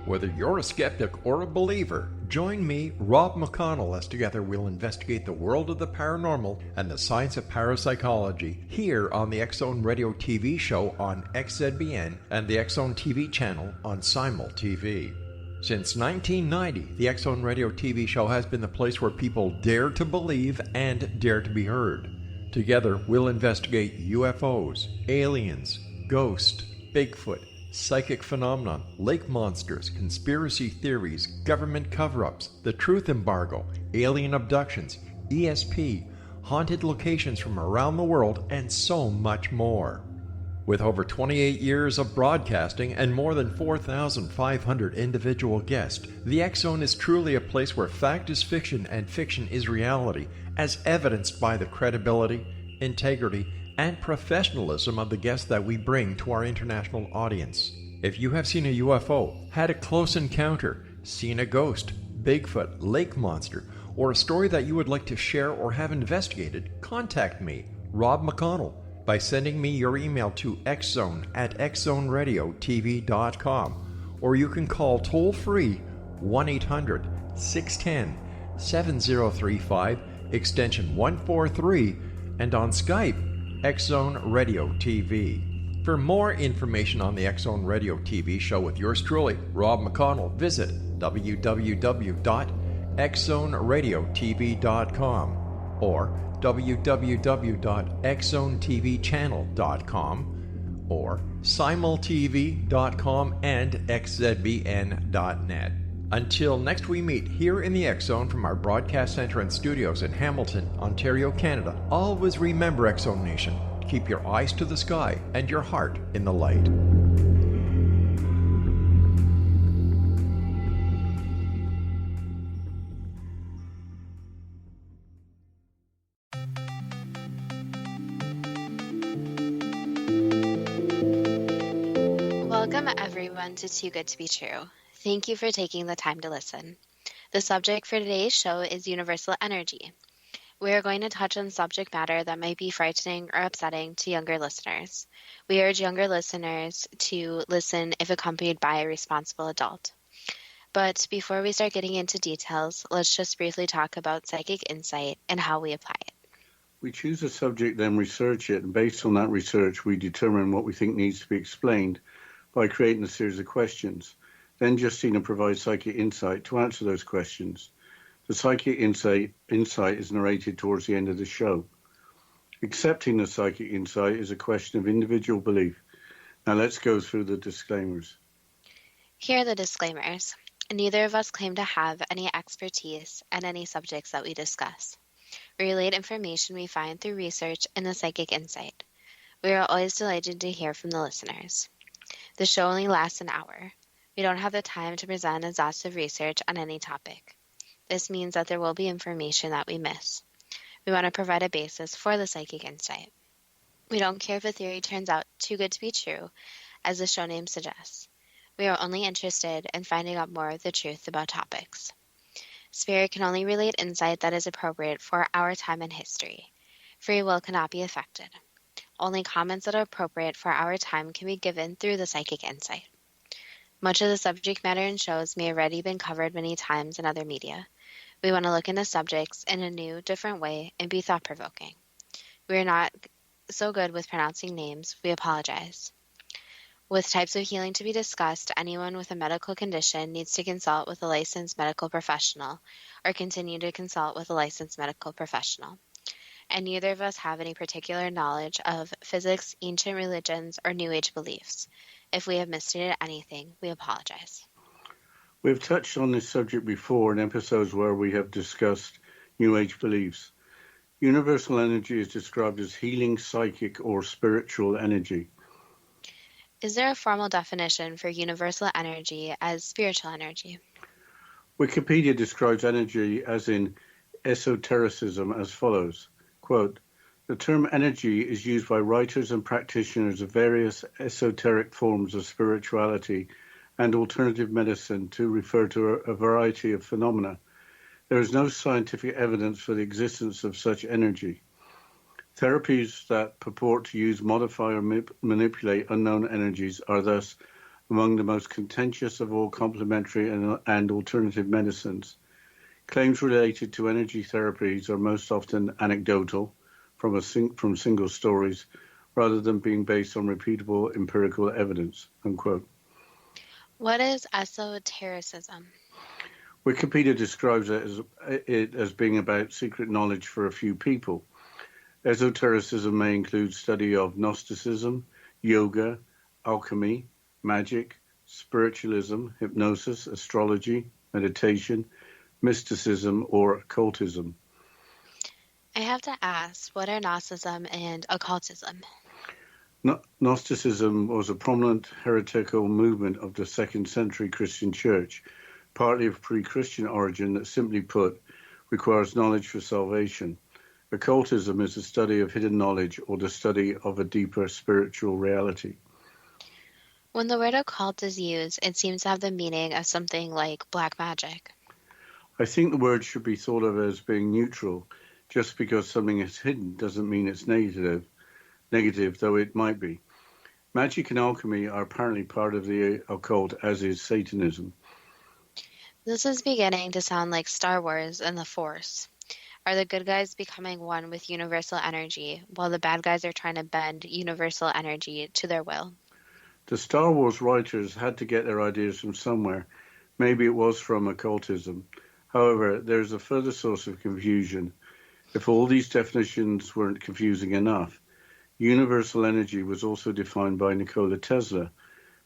Whether you're a skeptic or a believer, join me, Rob McConnell, as together we'll investigate the world of the paranormal and the science of parapsychology here on the X-Zone Radio TV show on XZBN and the X-Zone TV channel on Simul TV. Since 1990, the X-Zone Radio TV show has been the place where people dare to believe and dare to be heard. Together, we'll investigate UFOs, aliens, ghosts, Bigfoot, psychic phenomenon, lake monsters, conspiracy theories, government cover-ups, the truth embargo, alien abductions, ESP, haunted locations from around the world, and so much more. With over 28 years of broadcasting and more than 4,500 individual guests, the X-Zone is truly a place where fact is fiction and fiction is reality, as evidenced by the credibility, integrity, and professionalism of the guests that we bring to our international audience. If you have seen a UFO, had a close encounter, seen a ghost, Bigfoot, lake monster, or a story that you would like to share or have investigated, contact me, Rob McConnell, by sending me your email to xzone@xzoneradiotv.com, or you can call toll-free 1-800-610-7035, extension 143, and on Skype, X-Zone Radio TV. For more information on the X-Zone Radio TV show with yours truly, Rob McConnell, visit www.xzoneradiotv.com or www.xzonetvchannel.com or simultv.com and xzbn.net. Until next we meet here in the X-Zone from our broadcast center and studios in Hamilton, Ontario, Canada, always remember, X-Zone Nation, keep your eyes to the sky and your heart in the light. Welcome everyone to Too Good to Be True. Thank you for taking the time to listen. The subject for today's show is universal energy. We are going to touch on subject matter that might be frightening or upsetting to younger listeners. We urge younger listeners to listen if accompanied by a responsible adult. But before we start getting into details, let's just briefly talk about psychic insight and how we apply it. We choose a subject, then research it, and based on that research, we determine what we think needs to be explained by creating a series of questions. Then Justina provides psychic insight to answer those questions. The psychic insight is narrated towards the end of the show. Accepting the psychic insight is a question of individual belief. Now let's go through the disclaimers. Here are the disclaimers. Neither of us claim to have any expertise in any subjects that we discuss. We relate information we find through research and the psychic insight. We are always delighted to hear from the listeners. The show only lasts an hour. We don't have the time to present exhaustive research on any topic. This means that there will be information that we miss. We want to provide a basis for the psychic insight. We don't care if a theory turns out too good to be true, as the show name suggests. We are only interested in finding out more of the truth about topics. Spirit can only relate insight that is appropriate for our time and history. Free will cannot be affected. Only comments that are appropriate for our time can be given through the psychic insight. Much of the subject matter in shows may already been covered many times in other media. We want to look into subjects in a new, different way and be thought-provoking. We are not so good with pronouncing names. We apologize. With types of healing to be discussed, anyone with a medical condition needs to consult with a licensed medical professional or continue to consult with a licensed medical professional. And neither of us have any particular knowledge of physics, ancient religions, or New Age beliefs. If we have misstated anything, we apologize. We've touched on this subject before in episodes where we have discussed New Age beliefs. Universal energy is described as healing, psychic, or spiritual energy. Is there a formal definition for universal energy as spiritual energy? Wikipedia describes energy as in esotericism as follows, quote, "The term energy is used by writers and practitioners of various esoteric forms of spirituality and alternative medicine to refer to a variety of phenomena. There is no scientific evidence for the existence of such energy. Therapies that purport to use, modify, or manipulate unknown energies are thus among the most contentious of all complementary and alternative medicines. Claims related to energy therapies are most often anecdotal from single stories rather than being based on repeatable empirical evidence, unquote. What is esotericism? Wikipedia describes it as being about secret knowledge for a few people. Esotericism may include study of Gnosticism, yoga, alchemy, magic, spiritualism, hypnosis, astrology, meditation, mysticism, or occultism. I have to ask, what are Gnosticism and occultism? Gnosticism was a prominent heretical movement of the 2nd century Christian church, partly of pre-Christian origin that, simply put, requires knowledge for salvation. Occultism is the study of hidden knowledge or the study of a deeper spiritual reality. When the word occult is used, it seems to have the meaning of something like black magic. I think the word should be thought of as being neutral. Just because something is hidden doesn't mean it's negative, though it might be. Magic and alchemy are apparently part of the occult, as is Satanism. This is beginning to sound like Star Wars and the Force. Are the good guys becoming one with universal energy, while the bad guys are trying to bend universal energy to their will? The Star Wars writers had to get their ideas from somewhere. Maybe it was from occultism. However, there's a further source of confusion. If all these definitions weren't confusing enough, universal energy was also defined by Nikola Tesla,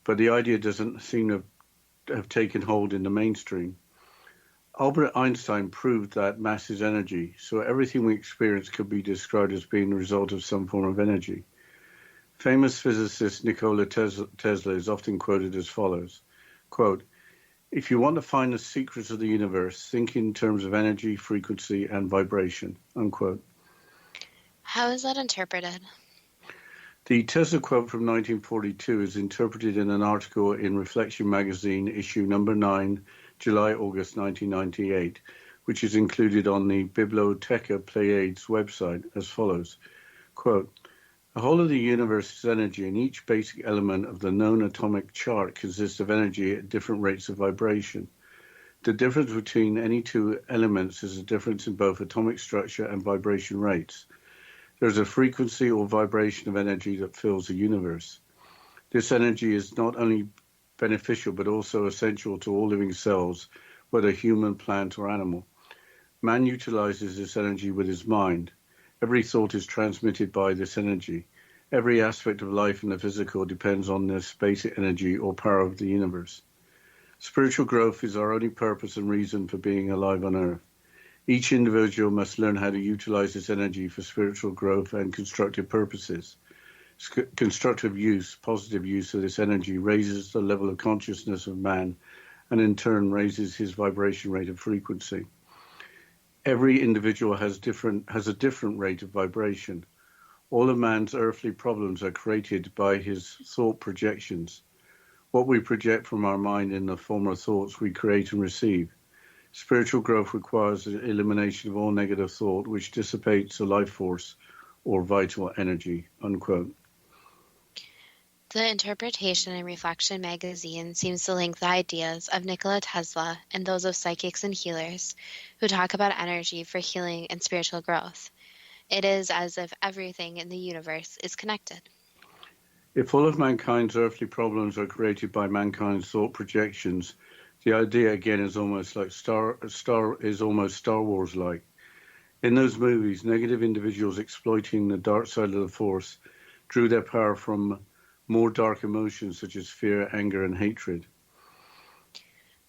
but the idea doesn't seem to have taken hold in the mainstream. Albert Einstein proved that mass is energy, so everything we experience could be described as being the result of some form of energy. Famous physicist Nikola Tesla is often quoted as follows, quote, "If you want to find the secrets of the universe, think in terms of energy, frequency, and vibration," unquote. How is that interpreted? The Tesla quote from 1942 is interpreted in an article in Reflection magazine, issue number 9, July-August 1998, which is included on the Bibliotheca Pleiades website as follows, quote, "The whole of the universe is energy, and each basic element of the known atomic chart consists of energy at different rates of vibration. The difference between any two elements is a difference in both atomic structure and vibration rates. There is a frequency or vibration of energy that fills the universe. This energy is not only beneficial but also essential to all living cells, whether human, plant, or animal. Man utilizes this energy with his mind. Every thought is transmitted by this energy. Every aspect of life in the physical depends on this basic energy or power of the universe. Spiritual growth is our only purpose and reason for being alive on earth. Each individual must learn how to utilize this energy for spiritual growth and constructive purposes. Constructive use, positive use of this energy raises the level of consciousness of man and in turn raises his vibration rate of frequency. Every individual has a different rate of vibration. All of man's earthly problems are created by his thought projections. What we project from our mind in the form of thoughts we create and receive. Spiritual growth requires the elimination of all negative thought, which dissipates the life force or vital energy," unquote. The Interpretation and Reflection magazine seems to link the ideas of Nikola Tesla and those of psychics and healers who talk about energy for healing and spiritual growth. It is as if everything in the universe is connected. If all of mankind's earthly problems are created by mankind's thought projections, the idea again is almost like Star Wars-like. In those movies, negative individuals exploiting the dark side of the Force drew their power from more dark emotions such as fear, anger, and hatred.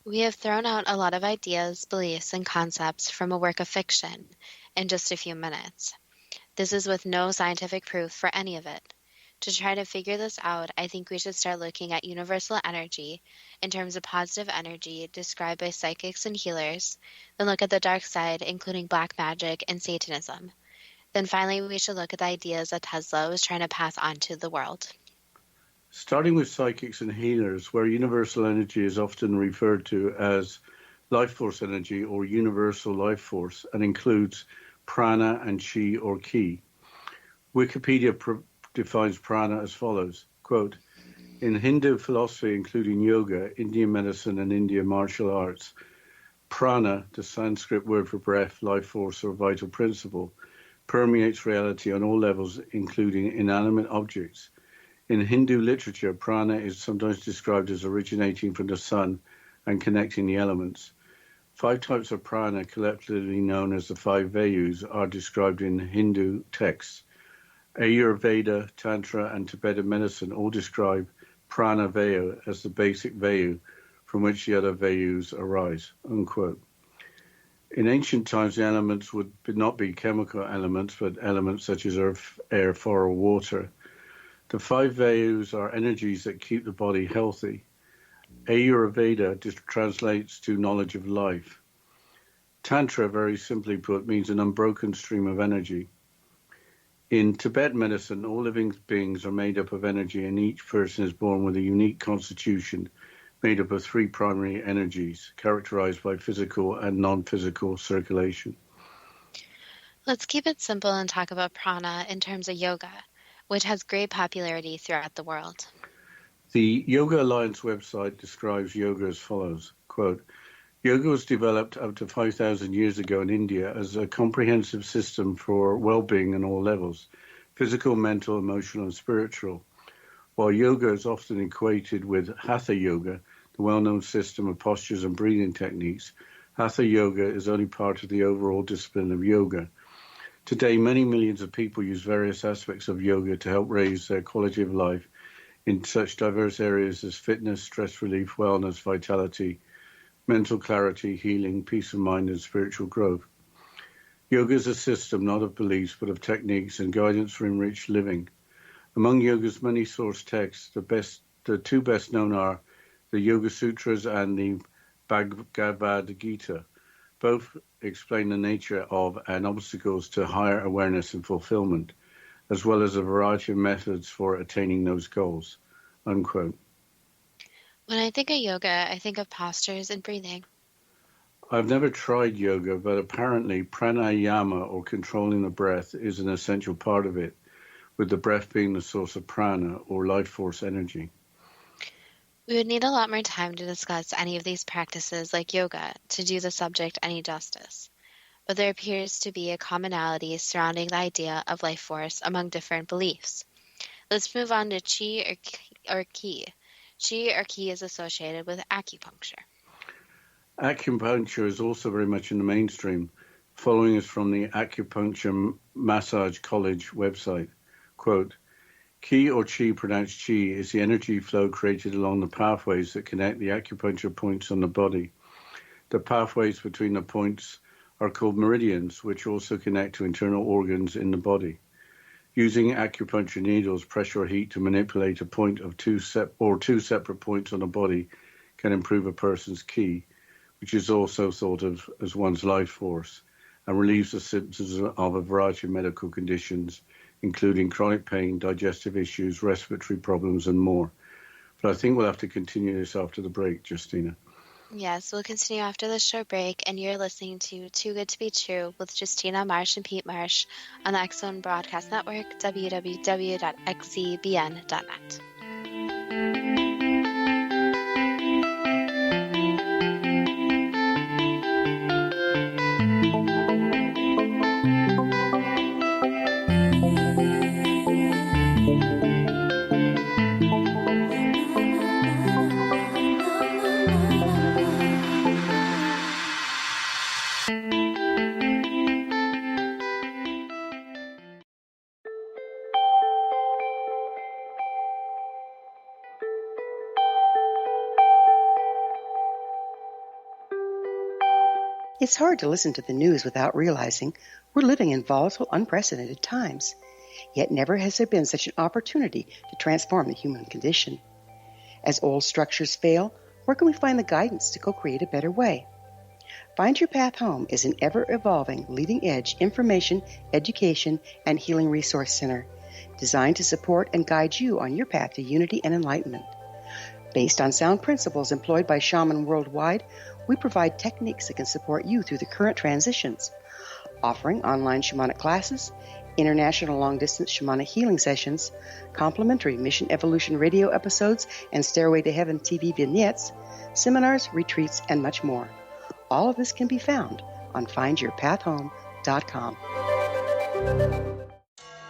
We have thrown out a lot of ideas, beliefs, and concepts from a work of fiction in just a few minutes. This is with no scientific proof for any of it. To try to figure this out, I think we should start looking at universal energy in terms of positive energy described by psychics and healers, then look at the dark side, including black magic and Satanism. Then finally, we should look at the ideas that Tesla was trying to pass on to the world. Starting with psychics and healers, where universal energy is often referred to as life force energy or universal life force and includes prana and chi or ki. Wikipedia defines prana as follows, quote, In Hindu philosophy, including yoga, Indian medicine, and Indian martial arts, prana, the Sanskrit word for breath, life force, or vital principle, permeates reality on all levels, including inanimate objects. In Hindu literature, prana is sometimes described as originating from the sun and connecting the elements. 5 types of prana, collectively known as the 5 Vayus, are described in Hindu texts. Ayurveda, Tantra, and Tibetan medicine all describe prana Vayu as the basic Vayu from which the other Vayus arise, unquote. In ancient times, the elements would not be chemical elements, but elements such as earth, air, fire, or water. The 5 Vayus are energies that keep the body healthy. Ayurveda translates to knowledge of life. Tantra, very simply put, means an unbroken stream of energy. In Tibetan medicine, all living beings are made up of energy, and each person is born with a unique constitution made up of 3 primary energies, characterized by physical and non-physical circulation. Let's keep it simple and talk about prana in terms of yoga, which has great popularity throughout the world. The Yoga Alliance website describes yoga as follows, quote, yoga was developed up to 5,000 years ago in India as a comprehensive system for well-being on all levels, physical, mental, emotional, and spiritual. While yoga is often equated with hatha yoga, the well-known system of postures and breathing techniques, hatha yoga is only part of the overall discipline of yoga. Today, many millions of people use various aspects of yoga to help raise their quality of life in such diverse areas as fitness, stress relief, wellness, vitality, mental clarity, healing, peace of mind, and spiritual growth. Yoga is a system not of beliefs, but of techniques and guidance for enriched living. Among yoga's many source texts, the 2 best known are the Yoga Sutras and the Bhagavad Gita. Both explain the nature of and obstacles to higher awareness and fulfillment, as well as a variety of methods for attaining those goals, unquote. When I think of yoga, I think of postures and breathing. I've never tried yoga, but apparently pranayama, or controlling the breath, is an essential part of it, with the breath being the source of prana, or life force energy. We would need a lot more time to discuss any of these practices like yoga to do the subject any justice, but there appears to be a commonality surrounding the idea of life force among different beliefs. Let's move on to qi or ki. Qi or ki is associated with acupuncture. Acupuncture is also very much in the mainstream, following us from the Acupuncture Massage College website. Quote, Ki or Qi, pronounced Qi, is the energy flow created along the pathways that connect the acupuncture points on the body. The pathways between the points are called meridians, which also connect to internal organs in the body. Using acupuncture needles, pressure or heat to manipulate a point of two separate points on the body can improve a person's Qi, which is also thought of as one's life force, and relieves the symptoms of a variety of medical conditions, including chronic pain, digestive issues, respiratory problems, and more. But I think we'll have to continue this after the break, Justina. Yes, we'll continue after this short break, and you're listening to Too Good to Be True with Justina Marsh and Pete Marsh on the X-Zone Broadcast Network, www.xzbn.net. It's hard to listen to the news without realizing we're living in volatile, unprecedented times. Yet never has there been such an opportunity to transform the human condition. As old structures fail, where can we find the guidance to co-create a better way? Find Your Path Home is an ever-evolving, leading-edge information, education, and healing resource center designed to support and guide you on your path to unity and enlightenment. Based on sound principles employed by shamans worldwide, we provide techniques that can support you through the current transitions, offering online shamanic classes, international long-distance shamanic healing sessions, complimentary Mission Evolution radio episodes and Stairway to Heaven TV vignettes, seminars, retreats, and much more. All of this can be found on findyourpathhome.com.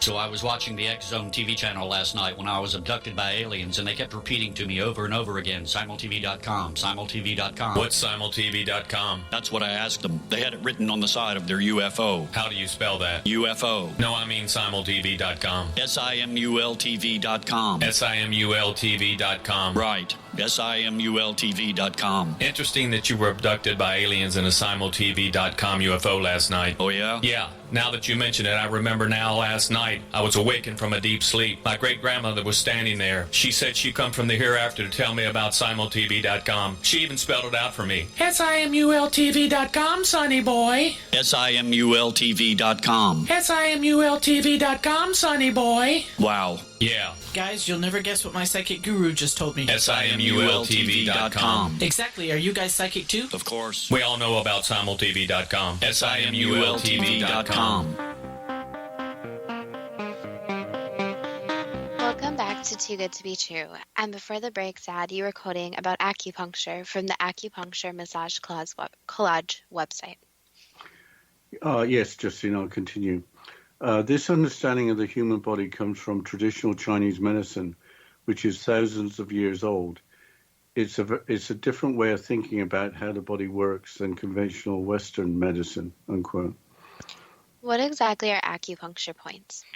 So I was watching the X Zone TV channel last night when I was abducted by aliens, and they kept repeating to me over and over again, simultv.com, simultv.com. What's simultv.com? That's what I asked them. They had it written on the side of their UFO. How do you spell that? UFO. No, I mean simultv.com. simultv.com. simultv.com. Right. simultv.com. Interesting that you were abducted by aliens in a simultv.com UFO last night. Oh, yeah? Yeah. Now that you mention it, I remember now last night I was awakened from a deep sleep. My great-grandmother was standing there. She said she'd come from the hereafter to tell me about simultv.com. She even spelled it out for me. simultv.com, sonny boy. simultv.com. simultv.com, sonny boy. Wow. Yeah. Guys, you'll never guess what my psychic guru just told me. simultv.com. Exactly. Are you guys psychic too? Of course. We all know about simultv.com. simultv.com. Welcome back to Too Good to Be True. And before the break, Sad, you were quoting about acupuncture from the Acupuncture Massage Collage website. Yes, Justine, I'll continue. This understanding of the human body comes from traditional Chinese medicine, which is thousands of years old. It's a different way of thinking about how the body works than conventional Western medicine, unquote. What exactly are acupuncture points?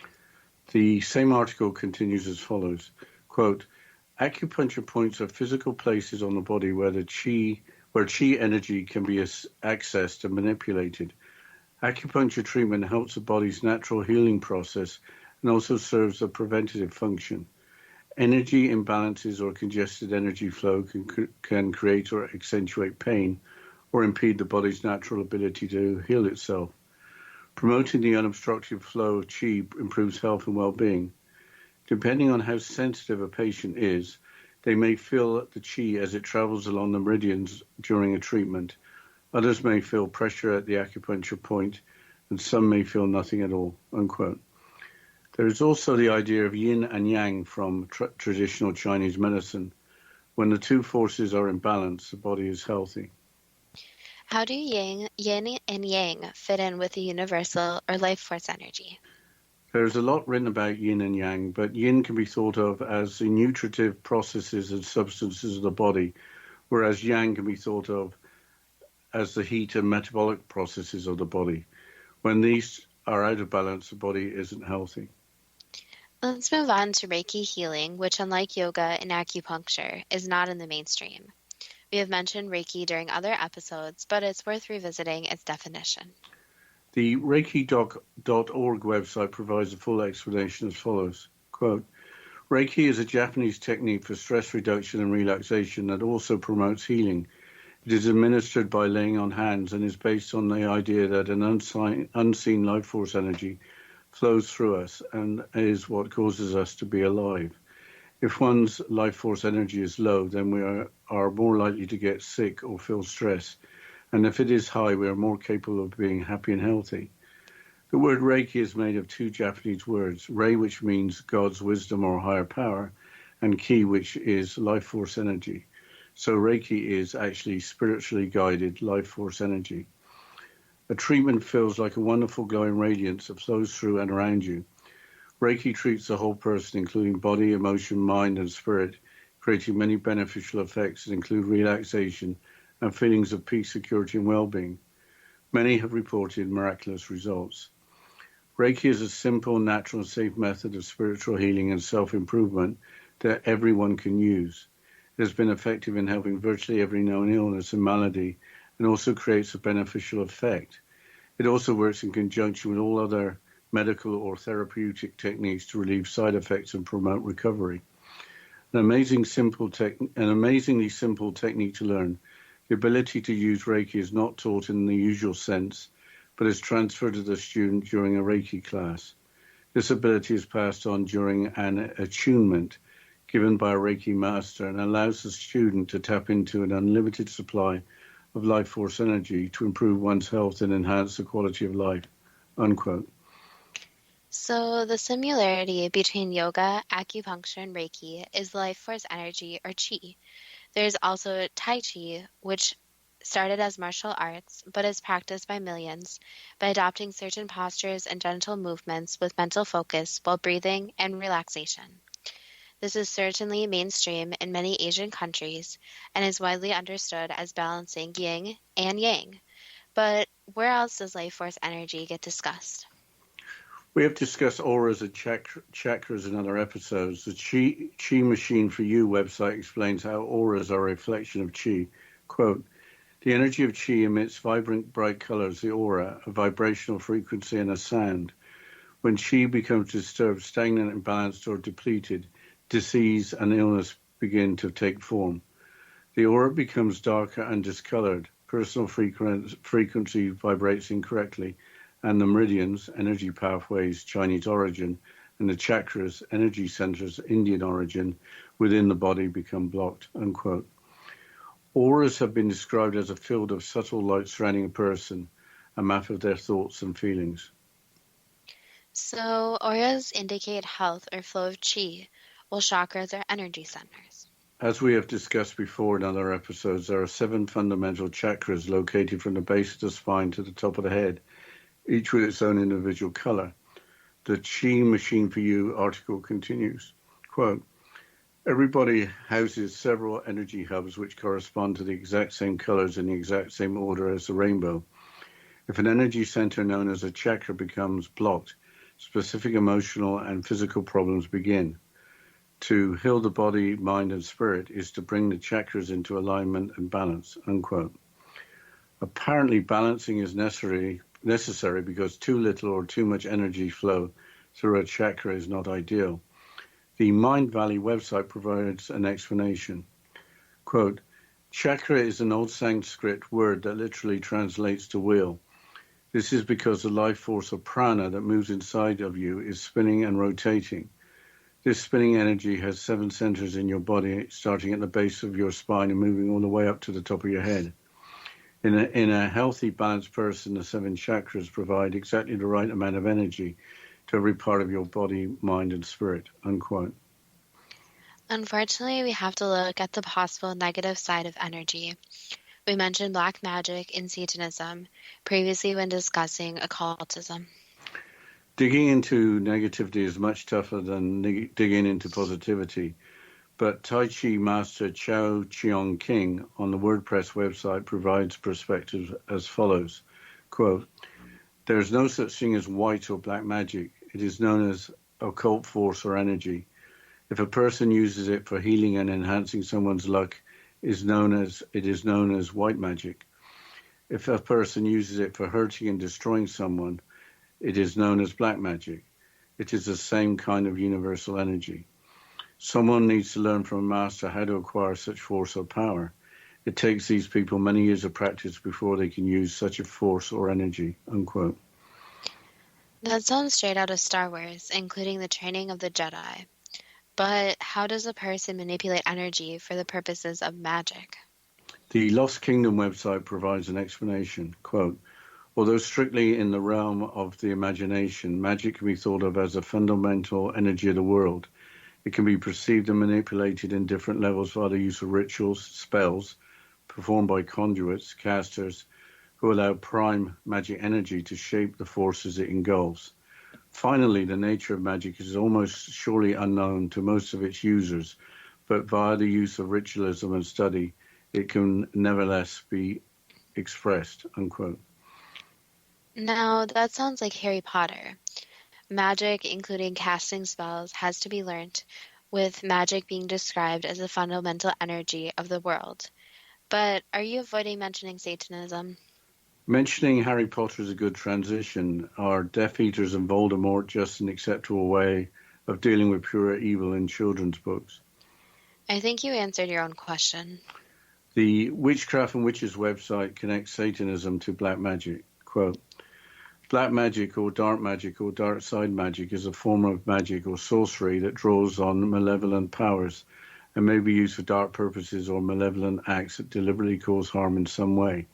The same article continues as follows, quote, acupuncture points are physical places on the body where chi energy can be accessed and manipulated. Acupuncture treatment helps the body's natural healing process and also serves a preventative function. Energy imbalances or congested energy flow can create or accentuate pain or impede the body's natural ability to heal itself. Promoting the unobstructed flow of qi improves health and well-being. Depending on how sensitive a patient is, they may feel the qi as it travels along the meridians during a treatment. Others may feel pressure at the acupuncture point, and some may feel nothing at all, unquote. There is also the idea of yin and yang from traditional Chinese medicine. When the two forces are in balance, the body is healthy. How do yin and yang fit in with the universal or life force energy? There's a lot written about yin and yang, but yin can be thought of as the nutritive processes and substances of the body, whereas yang can be thought of as the heat and metabolic processes of the body. When these are out of balance, the body isn't healthy. Let's move on to Reiki healing, which, unlike yoga and acupuncture, is not in the mainstream. We have mentioned Reiki during other episodes, but it's worth revisiting its definition. The Reiki.org website provides a full explanation as follows. Quote, Reiki is a Japanese technique for stress reduction and relaxation that also promotes healing. It is administered by laying on hands and is based on the idea that an unseen life force energy flows through us and is what causes us to be alive. If one's life force energy is low, then we are more likely to get sick or feel stress. And if it is high, we are more capable of being happy and healthy. The word Reiki is made of two Japanese words, Rei, which means God's wisdom or higher power, and Ki, which is life force energy. So Reiki is actually spiritually guided life force energy. A treatment feels like a wonderful glowing radiance that flows through and around you. Reiki treats the whole person, including body, emotion, mind, and spirit, creating many beneficial effects that include relaxation and feelings of peace, security, and well-being. Many have reported miraculous results. Reiki is a simple, natural, and safe method of spiritual healing and self-improvement that everyone can use. It has been effective in helping virtually every known illness and malady, and also creates a beneficial effect. It also works in conjunction with all other medical or therapeutic techniques to relieve side effects and promote recovery. An amazingly simple technique to learn. The ability to use Reiki is not taught in the usual sense, but is transferred to the student during a Reiki class. This ability is passed on during an attunement given by a Reiki master and allows the student to tap into an unlimited supply of life force energy to improve one's health and enhance the quality of life, unquote. So, the similarity between yoga, acupuncture, and Reiki is life force energy or chi. There's also Tai Chi, which started as martial arts but is practiced by millions by adopting certain postures and gentle movements with mental focus while breathing and relaxation. This is certainly mainstream in many Asian countries and is widely understood as balancing yin and yang. But where else does life force energy get discussed? We have discussed auras and chakras in other episodes. The Chi Machine for You website explains how auras are a reflection of Chi. Quote, the energy of Chi emits vibrant, bright colors, the aura, a vibrational frequency and a sound. When Chi becomes disturbed, stagnant, imbalanced, or depleted, disease and illness begin to take form. The aura becomes darker and discolored. Personal frequency vibrates incorrectly, and the meridians, energy pathways, Chinese origin, and the chakras, energy centers, Indian origin, within the body become blocked, unquote. Auras have been described as a field of subtle light surrounding a person, a map of their thoughts and feelings. So, auras indicate health or flow of chi, while chakras are energy centers. As we have discussed before in other episodes, there are 7 fundamental chakras located from the base of the spine to the top of the head, each with its own individual color. The Chi Machine for You article continues, quote, everybody houses several energy hubs which correspond to the exact same colors in the exact same order as the rainbow. If an energy center known as a chakra becomes blocked, specific emotional and physical problems begin. To heal the body, mind, and spirit is to bring the chakras into alignment and balance, unquote. Apparently, balancing is necessary because too little or too much energy flow through a chakra is not ideal. The Mind Valley website provides an explanation. Quote, chakra is an old Sanskrit word that literally translates to wheel. This is because the life force of prana that moves inside of you is spinning and rotating. This spinning energy has 7 centers in your body, starting at the base of your spine and moving all the way up to the top of your head. In a healthy, balanced person, the 7 chakras provide exactly the right amount of energy to every part of your body, mind, and spirit, unquote. Unfortunately, we have to look at the possible negative side of energy. We mentioned black magic and Satanism previously when discussing occultism. Digging into negativity is much tougher than digging into positivity. But Tai Chi Master Chao Chiong King on the WordPress website provides perspectives as follows. Quote, there is no such thing as white or black magic. It is known as occult force or energy. If a person uses it for healing and enhancing someone's luck, it is known as white magic. If a person uses it for hurting and destroying someone, it is known as black magic. It is the same kind of universal energy. Someone needs to learn from a master how to acquire such force or power. It takes these people many years of practice before they can use such a force or energy, unquote. That sounds straight out of Star Wars, including the training of the Jedi. But how does a person manipulate energy for the purposes of magic? The Lost Kingdom website provides an explanation. Quote, although strictly in the realm of the imagination, magic can be thought of as a fundamental energy of the world. It can be perceived and manipulated in different levels via the use of rituals, spells, performed by conduits, casters, who allow prime magic energy to shape the forces it engulfs. Finally, the nature of magic is almost surely unknown to most of its users, but via the use of ritualism and study, it can nevertheless be expressed, unquote. Now, that sounds like Harry Potter. Magic, including casting spells, has to be learnt, with magic being described as a fundamental energy of the world. But are you avoiding mentioning Satanism? Mentioning Harry Potter is a good transition. Are Death Eaters and Voldemort just an acceptable way of dealing with pure evil in children's books? I think you answered your own question. The Witchcraft and Witches website connects Satanism to black magic. Quote, black magic or dark side magic is a form of magic or sorcery that draws on malevolent powers and may be used for dark purposes or malevolent acts that deliberately cause harm in some way.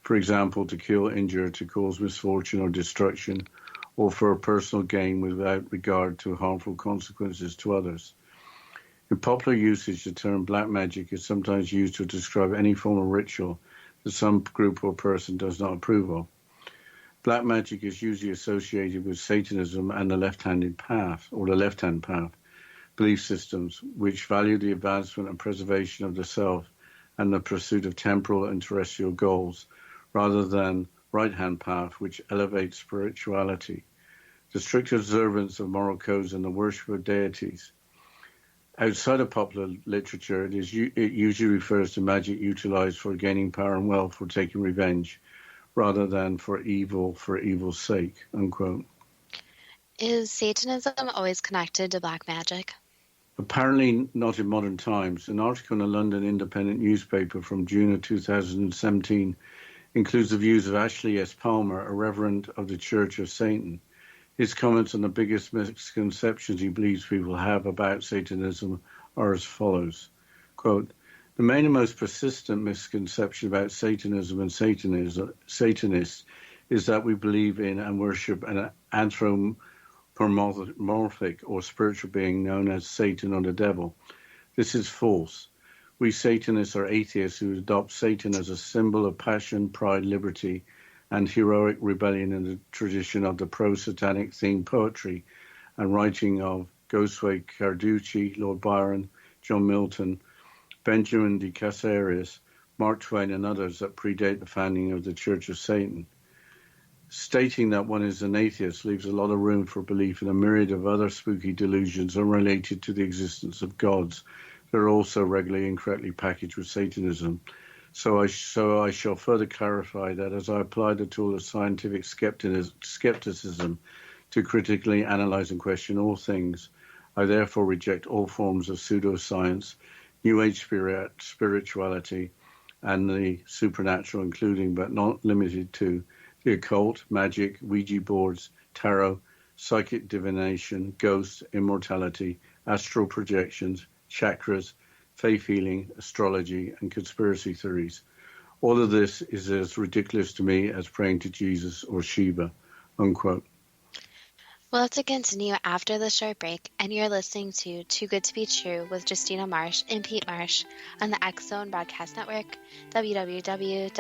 For example, to kill, injure, to cause misfortune or destruction, or for personal gain without regard to harmful consequences to others. In popular usage, the term black magic is sometimes used to describe any form of ritual that some group or person does not approve of. Black magic is usually associated with Satanism and the left-handed path, or the left-hand path, belief systems which value the advancement and preservation of the self and the pursuit of temporal and terrestrial goals, rather than right-hand path, which elevates spirituality, the strict observance of moral codes and the worship of deities. Outside of popular literature, it usually refers to magic utilized for gaining power and wealth or taking revenge, rather than for evil's sake, unquote. Is Satanism always connected to black magic? Apparently not in modern times. An article in a London independent newspaper from June of 2017 includes the views of Ashley S. Palmer, a reverend of the Church of Satan. His comments on the biggest misconceptions he believes people have about Satanism are as follows. Quote, the main and most persistent misconception about Satanism and Satanists is that we believe in and worship an anthropomorphic or spiritual being known as Satan or the devil. This is false. We Satanists are atheists who adopt Satan as a symbol of passion, pride, liberty, and heroic rebellion in the tradition of the pro-satanic themed poetry and writing of Goswami Carducci, Lord Byron, John Milton, Benjamin de Caceres, Mark Twain, and others that predate the founding of the Church of Satan. Stating that one is an atheist leaves a lot of room for belief in a myriad of other spooky delusions unrelated to the existence of gods that are also regularly incorrectly packaged with Satanism. So I shall further clarify that as I apply the tool of scientific skepticism to critically analyze and question all things, I therefore reject all forms of pseudoscience, New Age spirituality, and the supernatural, including but not limited to the occult, magic, Ouija boards, tarot, psychic divination, ghosts, immortality, astral projections, chakras, faith healing, astrology, and conspiracy theories. All of this is as ridiculous to me as praying to Jesus or Shiva, unquote. We'll to continue after the short break, and you're listening to Too Good to Be True with Justina Marsh and Pete Marsh on the X Zone Broadcast Network, www.xzbn.net.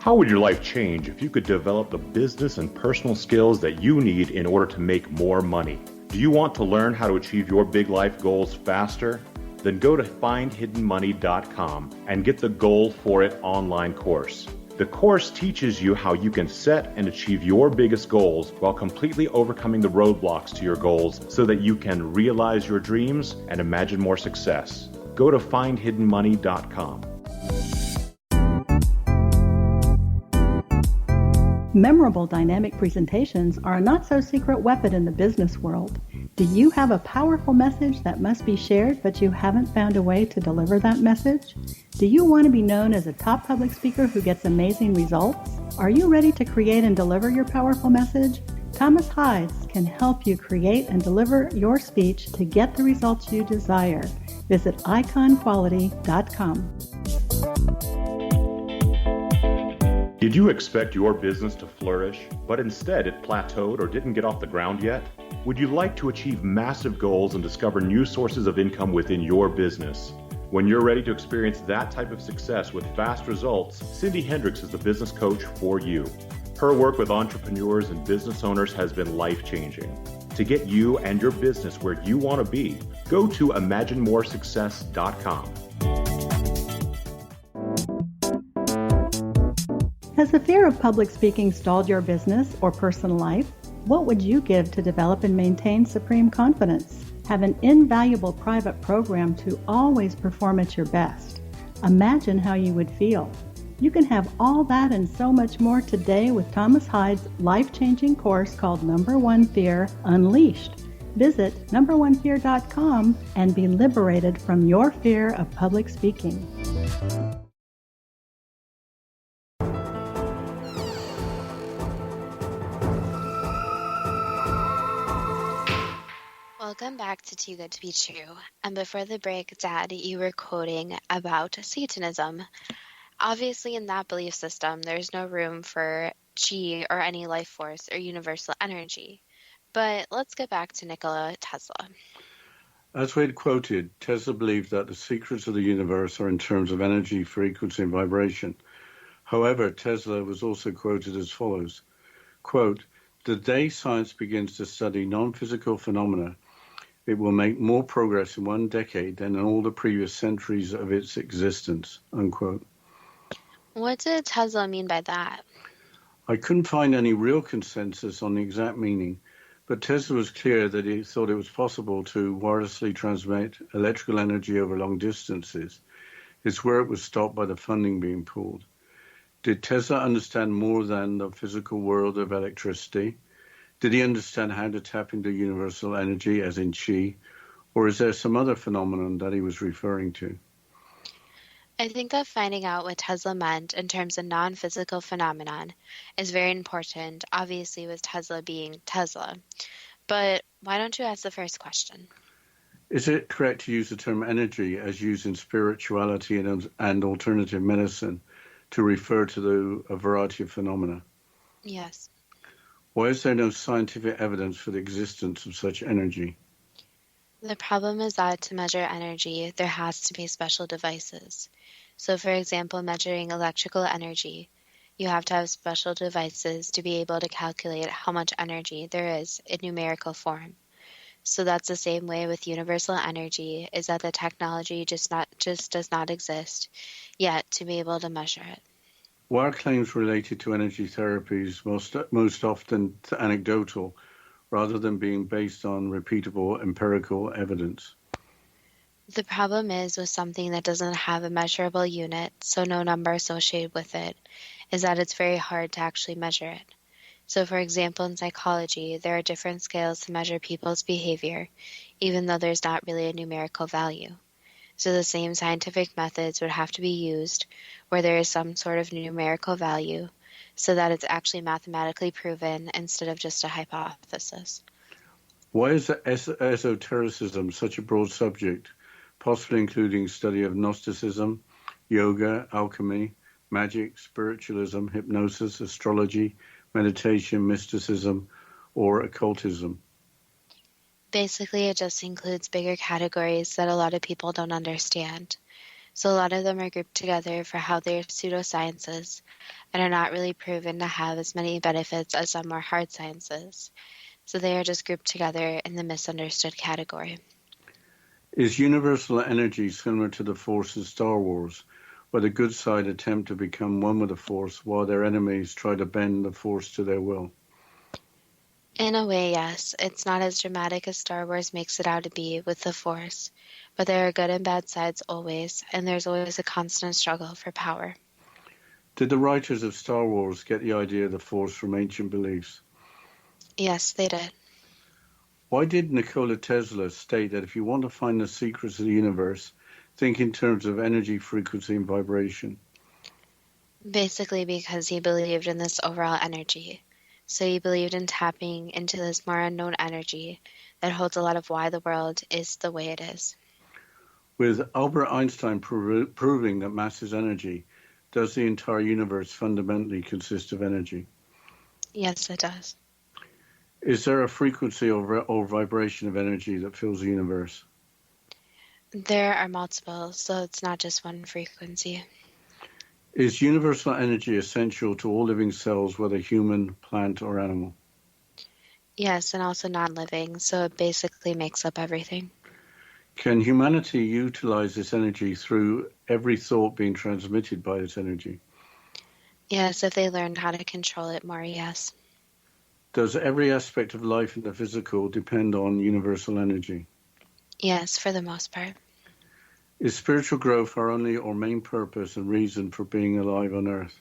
How would your life change if you could develop the business and personal skills that you need in order to make more money? Do you want to learn how to achieve your big life goals faster? Then go to findhiddenmoney.com and get the Goal for It online course. The course teaches you how you can set and achieve your biggest goals while completely overcoming the roadblocks to your goals so that you can realize your dreams and imagine more success. Go to findhiddenmoney.com. Memorable dynamic presentations are a not-so-secret weapon in the business world. Do you have a powerful message that must be shared, but you haven't found a way to deliver that message? Do you want to be known as a top public speaker who gets amazing results? Are you ready to create and deliver your powerful message? Thomas Hides can help you create and deliver your speech to get the results you desire. Visit iconquality.com. Did you expect your business to flourish, but instead it plateaued or didn't get off the ground yet? Would you like to achieve massive goals and discover new sources of income within your business? When you're ready to experience that type of success with fast results, Cindy Hendricks is the business coach for you. Her work with entrepreneurs and business owners has been life-changing. To get you and your business where you want to be, go to imaginemoresuccess.com. Has the fear of public speaking stalled your business or personal life? What would you give to develop and maintain supreme confidence? Have an invaluable private program to always perform at your best. Imagine how you would feel. You can have all that and so much more today with Thomas Hyde's life-changing course called Number One Fear Unleashed. Visit numberonefear.com and be liberated from your fear of public speaking. Welcome back to Too Good to Be True. And before the break, Dad, you were quoting about Satanism. Obviously, in that belief system, there's no room for chi or any life force or universal energy. But let's get back to Nikola Tesla. As we had quoted, Tesla believed that the secrets of the universe are in terms of energy, frequency, and vibration. However, Tesla was also quoted as follows, quote, "The day science begins to study non-physical phenomena, it will make more progress in 1 decade than in all the previous centuries of its existence," unquote. What did Tesla mean by that? I couldn't find any real consensus on the exact meaning, but Tesla was clear that he thought it was possible to wirelessly transmit electrical energy over long distances. His work was stopped by the funding being pulled. Did Tesla understand more than the physical world of electricity? Did he understand how to tap into universal energy, as in chi, or is there some other phenomenon that he was referring to? I think that finding out what Tesla meant in terms of non-physical phenomenon is very important, obviously with Tesla being Tesla. But why don't you ask the first question? Is it correct to use the term energy as used in spirituality and alternative medicine to refer to a variety of phenomena? Yes. Why is there no scientific evidence for the existence of such energy? The problem is that to measure energy, there has to be special devices. So for example, measuring electrical energy, you have to have special devices to be able to calculate how much energy there is in numerical form. So that's the same way with universal energy, is that the technology just does not exist yet to be able to measure it. Why are claims related to energy therapies most often anecdotal rather than being based on repeatable empirical evidence? The problem is with something that doesn't have a measurable unit, so no number associated with it, is that it's very hard to actually measure it. So for example, in psychology, there are different scales to measure people's behavior, even though there's not really a numerical value. So the same scientific methods would have to be used where there is some sort of numerical value so that it's actually mathematically proven instead of just a hypothesis. Why is esotericism such a broad subject, possibly including study of Gnosticism, yoga, alchemy, magic, spiritualism, hypnosis, astrology, meditation, mysticism, or occultism? Basically, it just includes bigger categories that a lot of people don't understand. So a lot of them are grouped together for how they're pseudosciences and are not really proven to have as many benefits as some more hard sciences. So they are just grouped together in the misunderstood category. Is universal energy similar to the Force in Star Wars, where the good side attempt to become one with the Force while their enemies try to bend the Force to their will? In a way, yes. It's not as dramatic as Star Wars makes it out to be with the Force, but there are good and bad sides always, and there's always a constant struggle for power. Did the writers of Star Wars get the idea of the Force from ancient beliefs? Yes, they did. Why did Nikola Tesla state that if you want to find the secrets of the universe, think in terms of energy, frequency, and vibration? Basically because he believed in this overall energy. So he believed in tapping into this more unknown energy that holds a lot of why the world is the way it is. With Albert Einstein proving that mass is energy, does the entire universe fundamentally consist of energy? Yes, it does. Is there a frequency or vibration of energy that fills the universe? There are multiple, so it's not just one frequency. Is universal energy essential to all living cells, whether human, plant, or animal? Yes, and also non-living, so it basically makes up everything. Can humanity utilize this energy through every thought being transmitted by this energy? Yes, if they learn how to control it more, yes. Does every aspect of life in the physical depend on universal energy? Yes, for the most part. Is spiritual growth our only or main purpose and reason for being alive on Earth?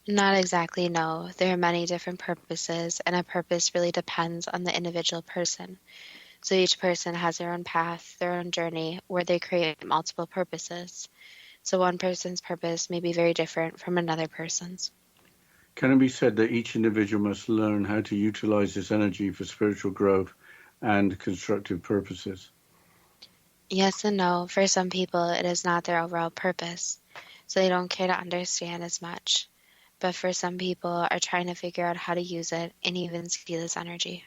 Not exactly, no. There are many different purposes, and a purpose really depends on the individual person. So each person has their own path, their own journey, where they create multiple purposes. So one person's purpose may be very different from another person's. Can it be said that each individual must learn how to utilize this energy for spiritual growth and constructive purposes? Yes and no. For some people, it is not their overall purpose, so they don't care to understand as much. But for some people are trying to figure out how to use it and even see this energy.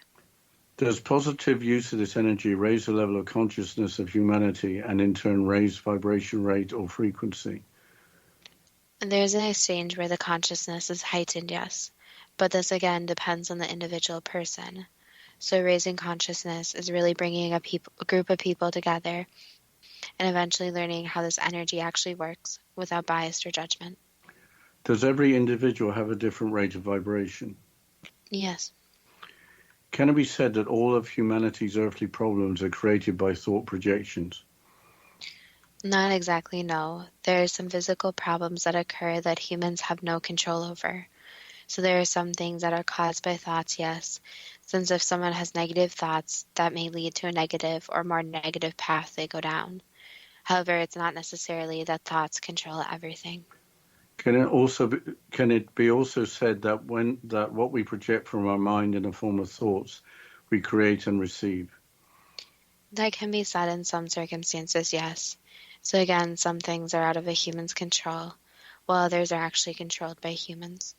Does positive use of this energy raise the level of consciousness of humanity and in turn raise vibration rate or frequency? And there's an exchange where the consciousness is heightened, yes. But this again depends on the individual person. So raising consciousness is really bringing a group of people together and eventually learning how this energy actually works without bias or judgment. Does every individual have a different rate of vibration? Yes. Can it be said that all of humanity's earthly problems are created by thought projections? Not exactly, no. There are some physical problems that occur that humans have no control over. So there are some things that are caused by thoughts, yes, since if someone has negative thoughts, that may lead to a negative or more negative path they go down. However, it's not necessarily that thoughts control everything. Can it be also said that what we project from our mind in the form of thoughts, we create and receive? That can be said in some circumstances, yes. So again, some things are out of a human's control, while others are actually controlled by humans.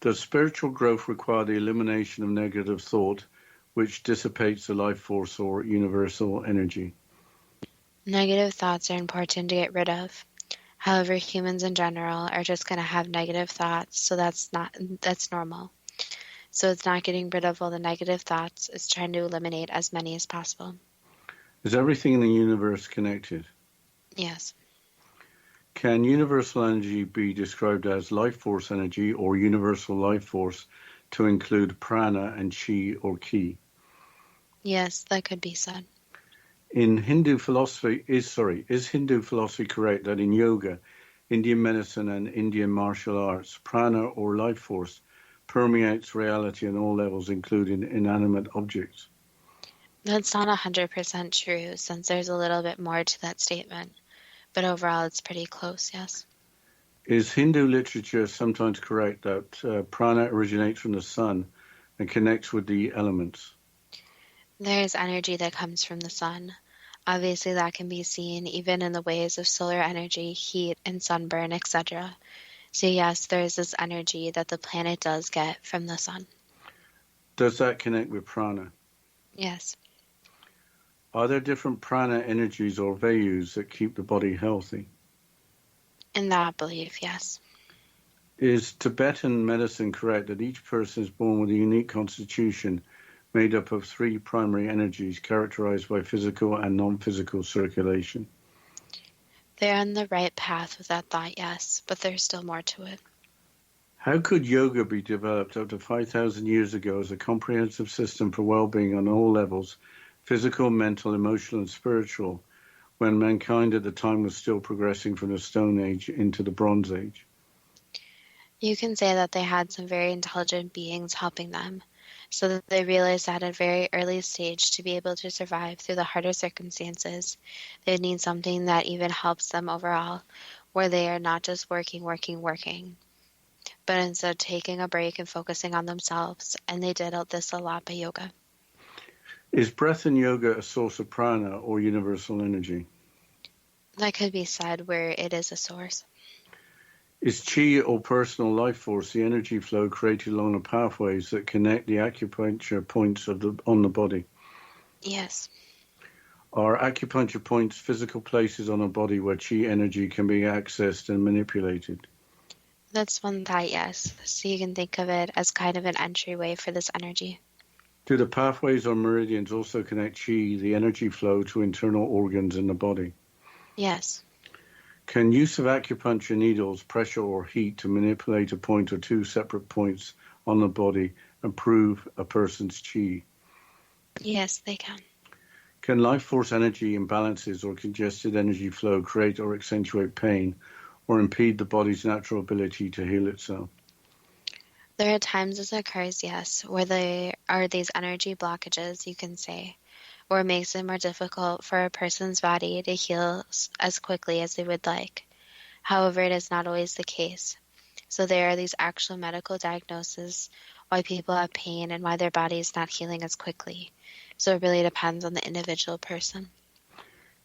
Does spiritual growth require the elimination of negative thought, which dissipates the life force or universal energy? Negative thoughts are important to get rid of. However, humans in general are just going to have negative thoughts, so that's normal. So it's not getting rid of all the negative thoughts, it's trying to eliminate as many as possible. Is everything in the universe connected? Yes. Can universal energy be described as life force energy or universal life force to include prana and chi or ki? Yes, that could be said. In Hindu philosophy, is Hindu philosophy correct that in yoga, Indian medicine and Indian martial arts, prana or life force permeates reality on all levels, including inanimate objects? That's not 100% true, since there's a little bit more to that statement. But overall, it's pretty close, yes. Is Hindu literature sometimes correct that prana originates from the sun and connects with the elements? There is energy that comes from the sun. Obviously, that can be seen even in the ways of solar energy, heat, and sunburn, etc. So yes, there is this energy that the planet does get from the sun. Does that connect with prana? Yes. Are there different prana energies or vayus that keep the body healthy? In that belief, yes. Is Tibetan medicine correct that each person is born with a unique constitution made up of three primary energies characterized by physical and non-physical circulation? They're on the right path with that thought, yes, but there's still more to it. How could yoga be developed up to 5,000 years ago as a comprehensive system for well-being on all levels, physical, mental, emotional, and spiritual, when mankind at the time was still progressing from the Stone Age into the Bronze Age? You can say that they had some very intelligent beings helping them, so that they realized at a very early stage to be able to survive through the harder circumstances, they need something that even helps them overall, where they are not just working, but instead taking a break and focusing on themselves, and they did this a lot by yoga. Is breath in yoga a source of prana or universal energy? That could be said where it is a source. Is chi or personal life force the energy flow created along the pathways that connect the acupuncture points on the body? Yes. Are acupuncture points physical places on the body where chi energy can be accessed and manipulated? That's one thought, yes. So you can think of it as kind of an entryway for this energy. Do the pathways or meridians also connect chi, the energy flow, to internal organs in the body? Yes. Can use of acupuncture needles, pressure or heat to manipulate a point or two separate points on the body improve a person's chi? Yes, they can. Can life force energy imbalances or congested energy flow create or accentuate pain or impede the body's natural ability to heal itself? There are times this occurs, yes, where there are these energy blockages, you can say, or it makes it more difficult for a person's body to heal as quickly as they would like. However, it is not always the case. So there are these actual medical diagnoses why people have pain and why their body is not healing as quickly. So it really depends on the individual person.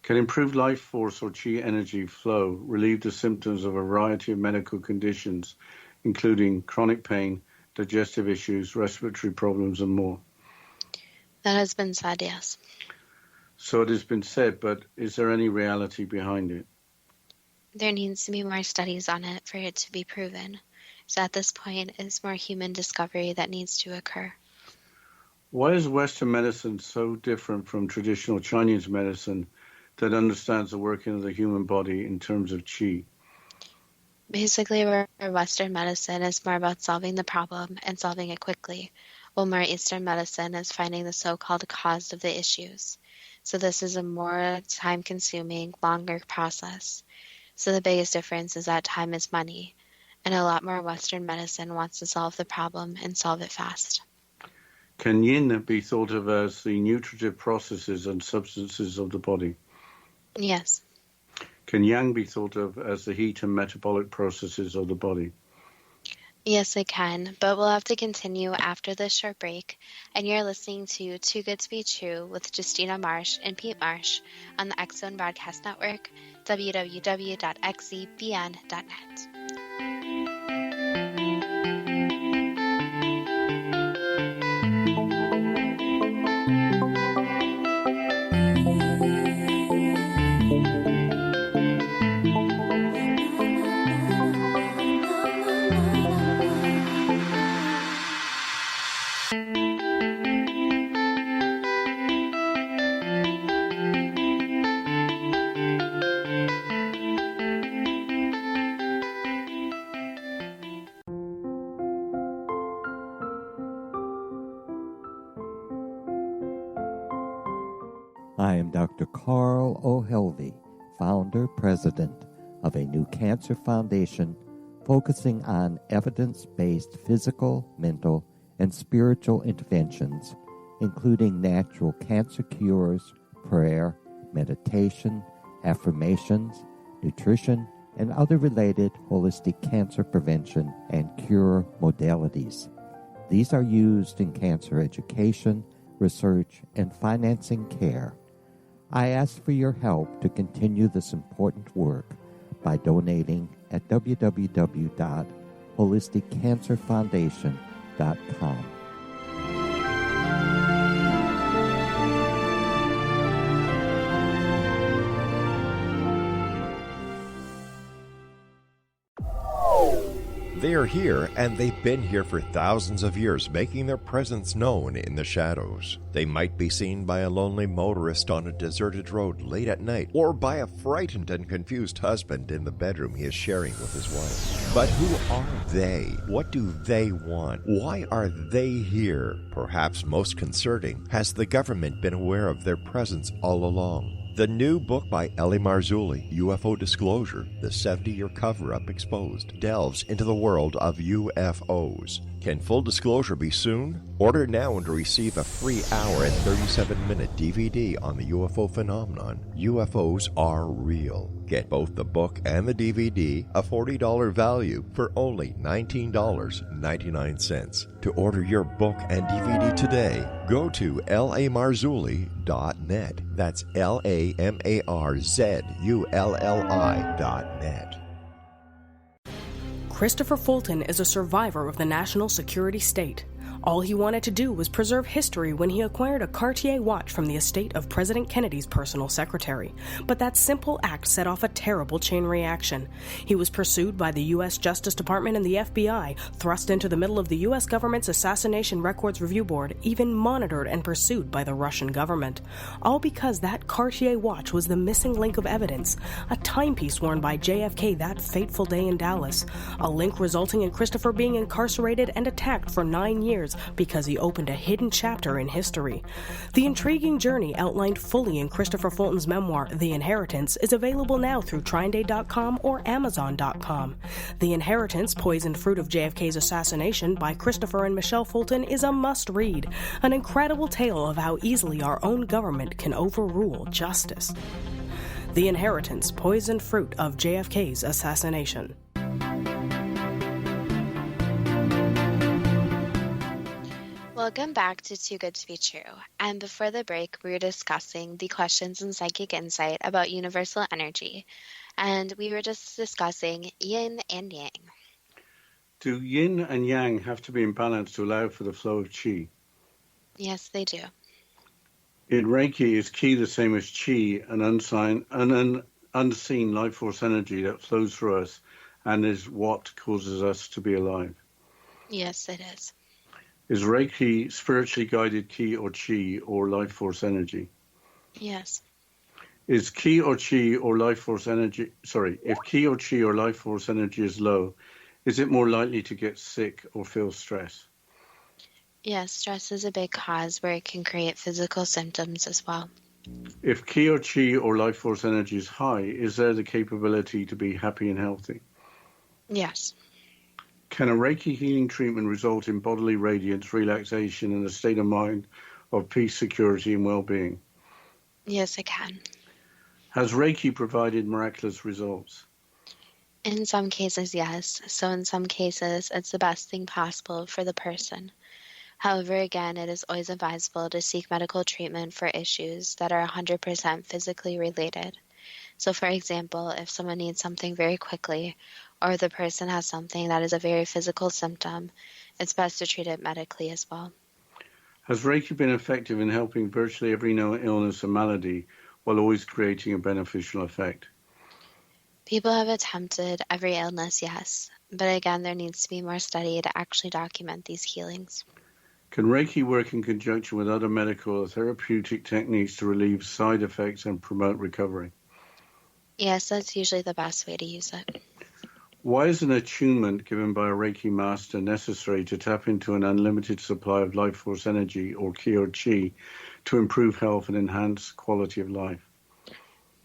Can improved life force or chi energy flow relieve the symptoms of a variety of medical conditions, including chronic pain, digestive issues, respiratory problems, and more? That has been said, yes. So it has been said, but is there any reality behind it? There needs to be more studies on it for it to be proven. So at this point, it's more human discovery that needs to occur. Why is Western medicine so different from traditional Chinese medicine that understands the working of the human body in terms of qi? Basically, where Western medicine is more about solving the problem and solving it quickly, while more Eastern medicine is finding the so-called cause of the issues. So this is a more time-consuming, longer process. So the biggest difference is that time is money, and a lot more Western medicine wants to solve the problem and solve it fast. Can yin be thought of as the nutritive processes and substances of the body? Yes. Can yang be thought of as the heat and metabolic processes of the body? Yes, it can, but we'll have to continue after this short break, and you're listening to Too Good to Be True with Justina Marsh and Pete Marsh on the X Zone Broadcast Network, www.xzbn.net. I am Dr. Carl O'Helvey, founder, president of a new cancer foundation focusing on evidence-based physical, mental, and spiritual interventions, including natural cancer cures, prayer, meditation, affirmations, nutrition, and other related holistic cancer prevention and cure modalities. These are used in cancer education, research, and financing care. I ask for your help to continue this important work by donating at www.holisticcancerfoundation.com. They are here, and they've been here for thousands of years, making their presence known in the shadows. They might be seen by a lonely motorist on a deserted road late at night, or by a frightened and confused husband in the bedroom he is sharing with his wife. But who are they? What do they want? Why are they here? Perhaps most concerning, has the government been aware of their presence all along? The new book by rel-mar, UFO Disclosure, the 70-year cover-up exposed, delves into the world of UFOs. Can full disclosure be soon? Order now and receive a free hour and 37-minute DVD on the UFO phenomenon. UFOs are real. Get both the book and the DVD, a $40 value, for only $19.99. To order your book and DVD today, go to rel-marzulli.net. That's LAMARZULLI.net. Christopher Fulton is a survivor of the national security state. All he wanted to do was preserve history when he acquired a Cartier watch from the estate of President Kennedy's personal secretary. But that simple act set off a terrible chain reaction. He was pursued by the U.S. Justice Department and the FBI, thrust into the middle of the U.S. government's Assassination Records Review Board, even monitored and pursued by the Russian government. All because that Cartier watch was the missing link of evidence, a timepiece worn by JFK that fateful day in Dallas, a link resulting in Christopher being incarcerated and attacked for 9 years years because he opened a hidden chapter in history. The intriguing journey outlined fully in Christopher Fulton's memoir, The Inheritance, is available now through TrineDay.com or Amazon.com. The Inheritance, Poisoned Fruit of JFK's Assassination by Christopher and Michelle Fulton is a must-read, an incredible tale of how easily our own government can overrule justice. The Inheritance, Poisoned Fruit of JFK's Assassination. Welcome back to Too Good to Be True. And before the break, we were discussing the questions in Psychic Insight about universal energy. And we were just discussing yin and yang. Do yin and yang have to be in balance to allow for the flow of qi? Yes, they do. In Reiki, is qi the same as chi, an unseen life force energy that flows through us and is what causes us to be alive? Yes, it is. Is Reiki spiritually guided ki or chi or life force energy? Yes. Is ki or chi or life force energy, if ki or chi or life force energy is low, is it more likely to get sick or feel stress? Yes, stress is a big cause where it can create physical symptoms as well. If ki or chi or life force energy is high, is there the capability to be happy and healthy? Yes. Can a Reiki healing treatment result in bodily radiance, relaxation, and a state of mind of peace, security, and well-being? Yes, it can. Has Reiki provided miraculous results? In some cases, yes. So in some cases, it's the best thing possible for the person. However, again, it is always advisable to seek medical treatment for issues that are 100% physically related. So, for example, if someone needs something very quickly, or the person has something that is a very physical symptom, it's best to treat it medically as well. Has Reiki been effective in helping virtually every known illness or malady while always creating a beneficial effect? People have attempted every illness, yes. But again, there needs to be more study to actually document these healings. Can Reiki work in conjunction with other medical or therapeutic techniques to relieve side effects and promote recovery? Yes, that's usually the best way to use it. Why is an attunement given by a Reiki master necessary to tap into an unlimited supply of life force energy, or ki or chi, to improve health and enhance quality of life?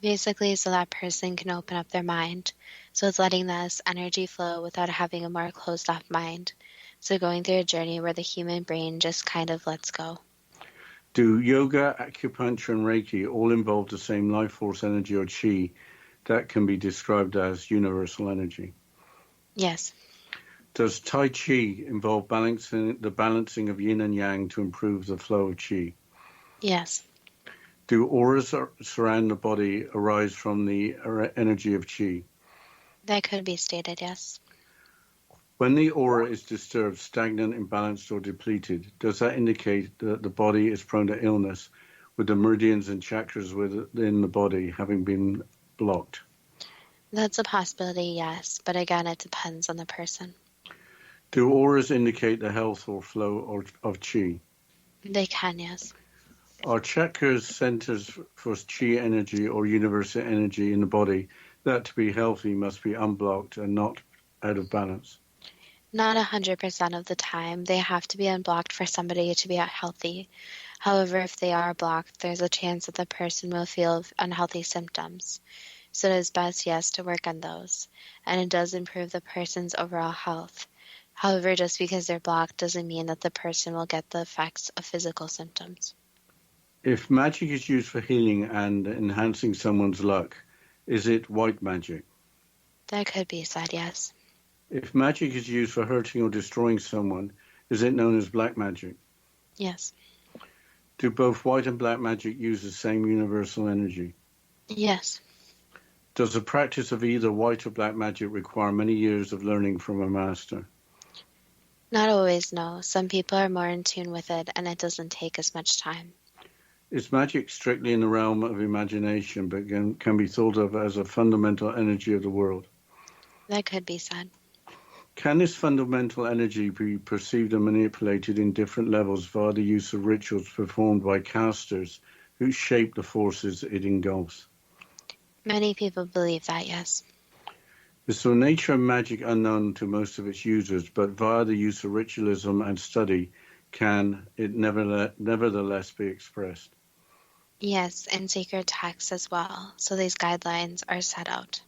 Basically, so that person can open up their mind. So it's letting this energy flow without having a more closed-off mind. So going through a journey where the human brain just kind of lets go. Do yoga, acupuncture, and Reiki all involve the same life force energy or chi that can be described as universal energy? Yes. Does Tai Chi involve the balancing of yin and yang to improve the flow of chi? Yes. Do auras surround the body arise from the energy of chi? That could be stated, yes. When the aura is disturbed, stagnant, imbalanced, or depleted, does that indicate that the body is prone to illness, with the meridians and chakras within the body having been blocked? That's a possibility, yes. But again, it depends on the person. Do auras indicate the health or flow of chi? They can, yes. Are chakras centers for chi energy or universal energy in the body that to be healthy must be unblocked and not out of balance? Not 100% of the time. They have to be unblocked for somebody to be healthy. However, if they are blocked, there's a chance that the person will feel unhealthy symptoms. So it is best, yes, to work on those. And it does improve the person's overall health. However, just because they're blocked doesn't mean that the person will get the effects of physical symptoms. If magic is used for healing and enhancing someone's luck, is it white magic? That could be said, yes. If magic is used for hurting or destroying someone, is it known as black magic? Yes. Do both white and black magic use the same universal energy? Yes. Does the practice of either white or black magic require many years of learning from a master? Not always, no. Some people are more in tune with it, and it doesn't take as much time. Is magic strictly in the realm of imagination, but can be thought of as a fundamental energy of the world? That could be said. Can this fundamental energy be perceived and manipulated in different levels via the use of rituals performed by casters who shape the forces it engulfs? Many people believe that, yes. Is the nature of magic unknown to most of its users, but via the use of ritualism and study, can it nevertheless be expressed? Yes, in sacred texts as well. So these guidelines are set out.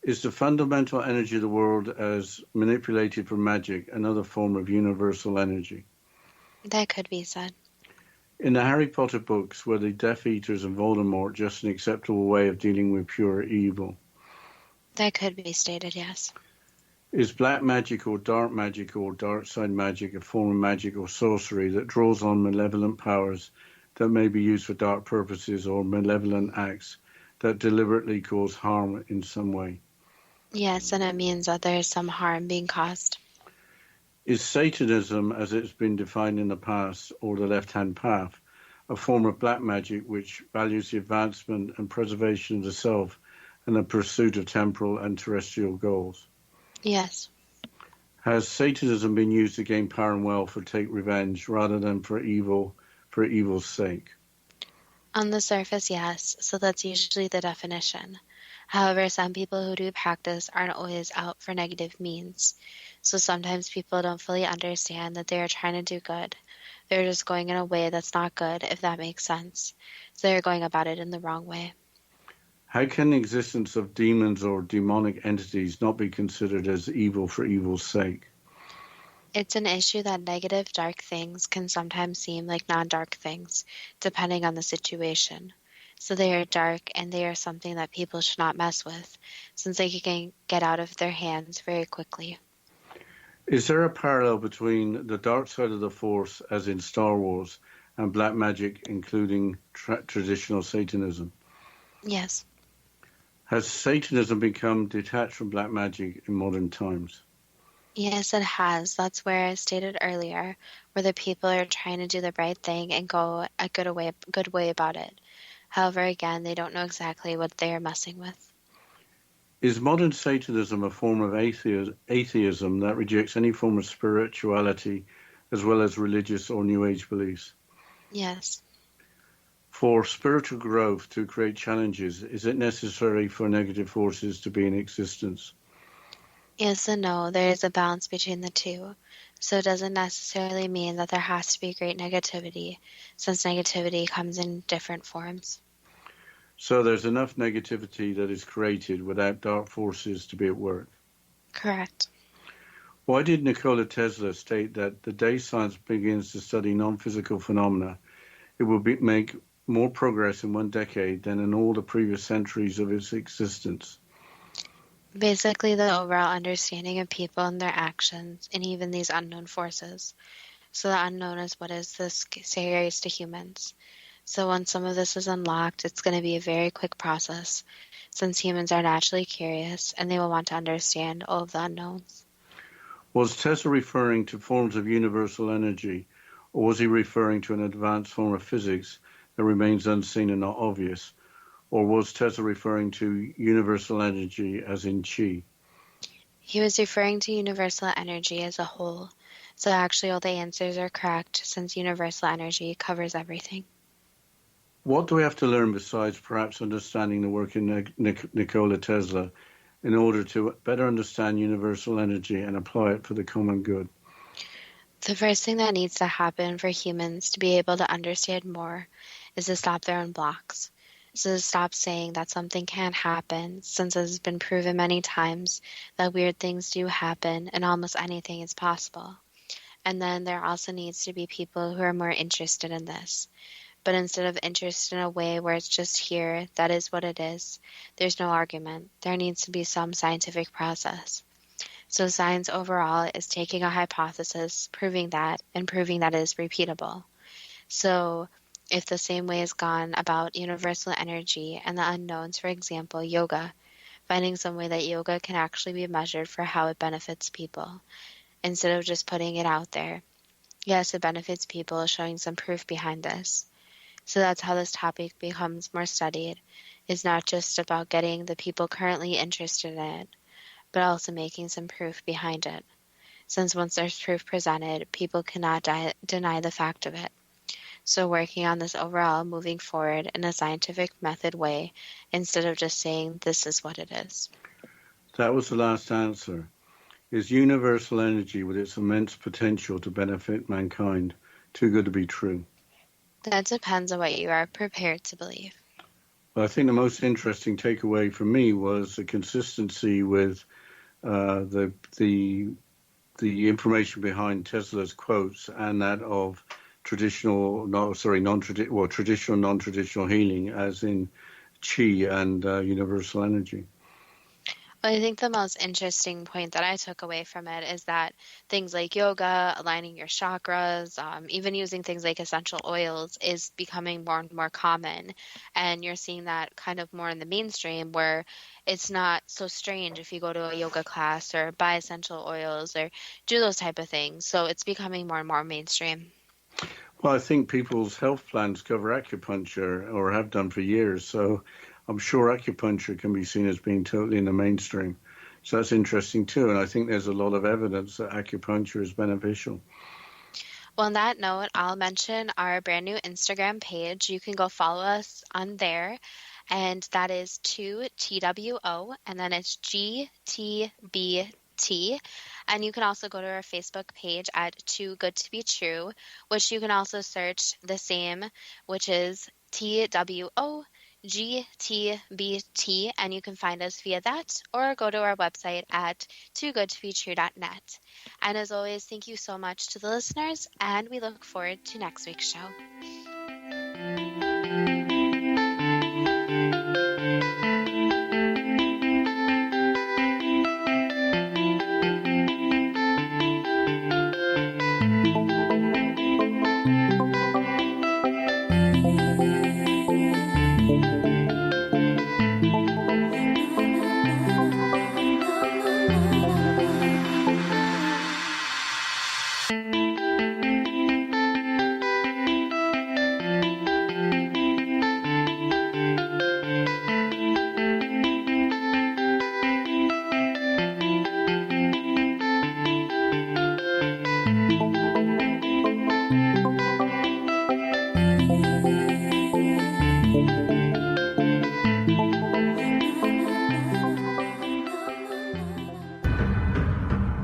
Is the fundamental energy of the world as manipulated for magic another form of universal energy? That could be said. In the Harry Potter books, were the Death Eaters and Voldemort just an acceptable way of dealing with pure evil? That could be stated, yes. Is black magic or dark side magic a form of magic or sorcery that draws on malevolent powers that may be used for dark purposes or malevolent acts that deliberately cause harm in some way? Yes, and it means that there is some harm being caused. Is Satanism, as it's been defined in the past, or the left-hand path, a form of black magic which values the advancement and preservation of the self and the pursuit of temporal and terrestrial goals? Yes. Has Satanism been used to gain power and wealth or take revenge rather than for evil's sake? On the surface, yes, so that's usually the definition. However, some people who do practice aren't always out for negative means. So sometimes people don't fully understand that they are trying to do good. They're just going in a way that's not good, if that makes sense. So they're going about it in the wrong way. How can the existence of demons or demonic entities not be considered as evil for evil's sake? It's an issue that negative, dark things can sometimes seem like non-dark things, depending on the situation. So they are dark, and they are something that people should not mess with, since they can get out of their hands very quickly. Is there a parallel between the dark side of the Force, as in Star Wars, and black magic, including traditional Satanism? Yes. Has Satanism become detached from black magic in modern times? Yes, it has. That's where I stated earlier, where the people are trying to do the right thing and go a good way about it. However, again, they don't know exactly what they are messing with. Is modern Satanism a form of atheism that rejects any form of spirituality as well as religious or New Age beliefs? Yes. For spiritual growth to create challenges, is it necessary for negative forces to be in existence? Yes and no. There is a balance between the two. So it doesn't necessarily mean that there has to be great negativity, since negativity comes in different forms. So there's enough negativity that is created without dark forces to be at work? Correct. Why did Nikola Tesla state that the day science begins to study non-physical phenomena, it will make more progress in one decade than in all the previous centuries of its existence? Basically, the overall understanding of people and their actions, and even these unknown forces. So the unknown is what is the scariest to humans. So once some of this is unlocked, it's going to be a very quick process, since humans are naturally curious, and they will want to understand all of the unknowns. Was Tesla referring to forms of universal energy, or was he referring to an advanced form of physics that remains unseen and not obvious? Or was Tesla referring to universal energy as in chi? He was referring to universal energy as a whole. So actually all the answers are correct, since universal energy covers everything. What do we have to learn besides perhaps understanding the work in Nikola Tesla in order to better understand universal energy and apply it for the common good? The first thing that needs to happen for humans to be able to understand more is to stop their own blocks. So to stop saying that something can't happen, since it has been proven many times that weird things do happen and almost anything is possible. And then there also needs to be people who are more interested in this. But instead of interested in a way where it's just here, that is what it is, there's no argument. There needs to be some scientific process. So science overall is taking a hypothesis, proving that, and proving that it is repeatable. So if the same way is gone about universal energy and the unknowns, for example, yoga, finding some way that yoga can actually be measured for how it benefits people, instead of just putting it out there. Yes, it benefits people, showing some proof behind this. So that's how this topic becomes more studied. It's not just about getting the people currently interested in it, but also making some proof behind it. Since once there's proof presented, people cannot deny the fact of it. So working on this overall, moving forward in a scientific method way, instead of just saying this is what it is. That was the last answer. is universal energy with its immense potential to benefit mankind too good to be true? That depends on what you are prepared to believe. Well, I think the most interesting takeaway for me was the consistency with the information behind Tesla's quotes and that of traditional, non-traditional healing, as in Qi and universal energy. Well, I think the most interesting point that I took away from it is that things like yoga, aligning your chakras, even using things like essential oils is becoming more and more common. And you're seeing that kind of more in the mainstream, where it's not so strange if you go to a yoga class or buy essential oils or do those type of things. So it's becoming more and more mainstream. Well, I think people's health plans cover acupuncture, or have done for years. So I'm sure acupuncture can be seen as being totally in the mainstream. So that's interesting too. And I think there's a lot of evidence that acupuncture is beneficial. Well, on that note, I'll mention our brand new Instagram page. You can go follow us on there. And that is 2TWO, and then it's GTBT. And you can also go to our Facebook page at Too Good to Be True, which you can also search the same, which is TWO. GTBT, and you can find us via that, or go to our website at toogoodtobetrue.net. And as always, thank you so much to the listeners, and we look forward to next week's show.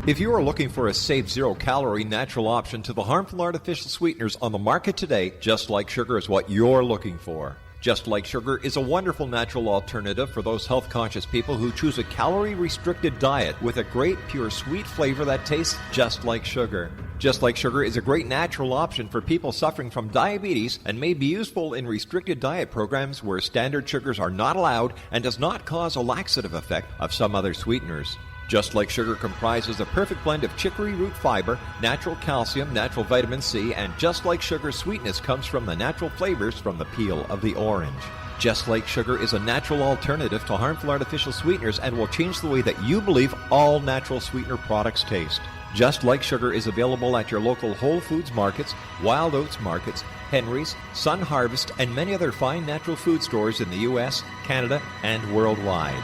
If you are looking for a safe, zero-calorie natural option to the harmful artificial sweeteners on the market today, Just Like Sugar is what you're looking for. Just Like Sugar is a wonderful natural alternative for those health-conscious people who choose a calorie-restricted diet with a great, pure, sweet flavor that tastes just like sugar. Just Like Sugar is a great natural option for people suffering from diabetes and may be useful in restricted diet programs where standard sugars are not allowed and does not cause a laxative effect of some other sweeteners. Just Like Sugar comprises a perfect blend of chicory root fiber, natural calcium, natural vitamin C, and Just Like Sugar's sweetness comes from the natural flavors from the peel of the orange. Just Like Sugar is a natural alternative to harmful artificial sweeteners and will change the way that you believe all natural sweetener products taste. Just Like Sugar is available at your local Whole Foods markets, Wild Oats markets, Henry's, Sun Harvest, and many other fine natural food stores in the U.S., Canada, and worldwide.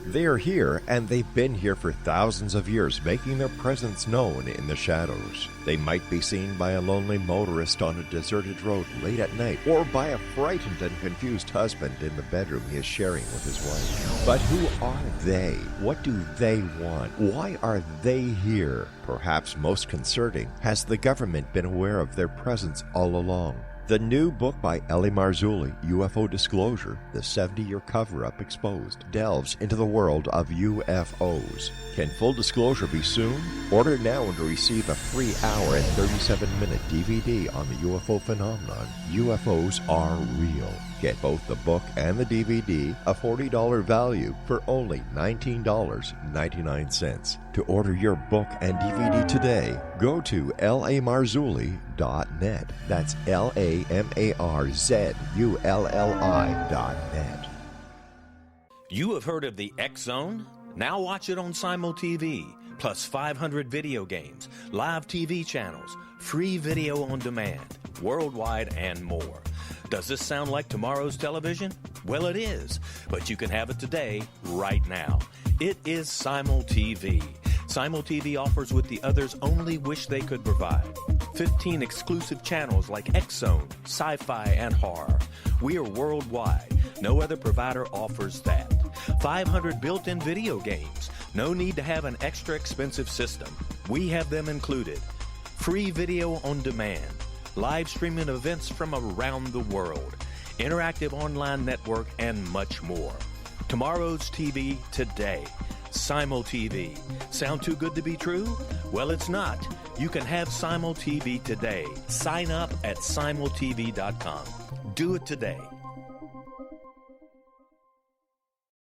They are here, and they've been here for thousands of years, making their presence known in the shadows. They might be seen by a lonely motorist on a deserted road late at night, or by a frightened and confused husband in the bedroom he is sharing with his wife. But who are they? What do they want? Why are they here? Perhaps most concerning, has the government been aware of their presence all along? The new book by rel-mar, UFO Disclosure, the 70-year cover-up exposed, delves into the world of UFOs. Can full disclosure be soon? Order now and receive a free hour and 37-minute DVD on the UFO phenomenon. UFOs are real. Get both the book and the DVD, a $40 value, for only $19.99. To order your book and DVD today, go to rel-marzulli.net. That's rel-marzulli.net. You have heard of the X Zone? Now watch it on Simul TV, plus 500 video games, live TV channels, free video on demand, worldwide, and more. Does this sound like tomorrow's television? Well, it is, but you can have it today, right now. It is Simul TV. Simul TV offers what the others only wish they could provide. 15 exclusive channels like X-Zone, Sci-Fi, and Horror. We are worldwide. No other provider offers that. 500 built-in video games. No need to have an extra expensive system. We have them included. Free video on demand. Live streaming events from around the world. Interactive online network, and much more. Tomorrow's TV today. Simul TV. Sound too good to be true? Well, it's not. You can have Simul TV today. Sign up at simultv.com. Do it today.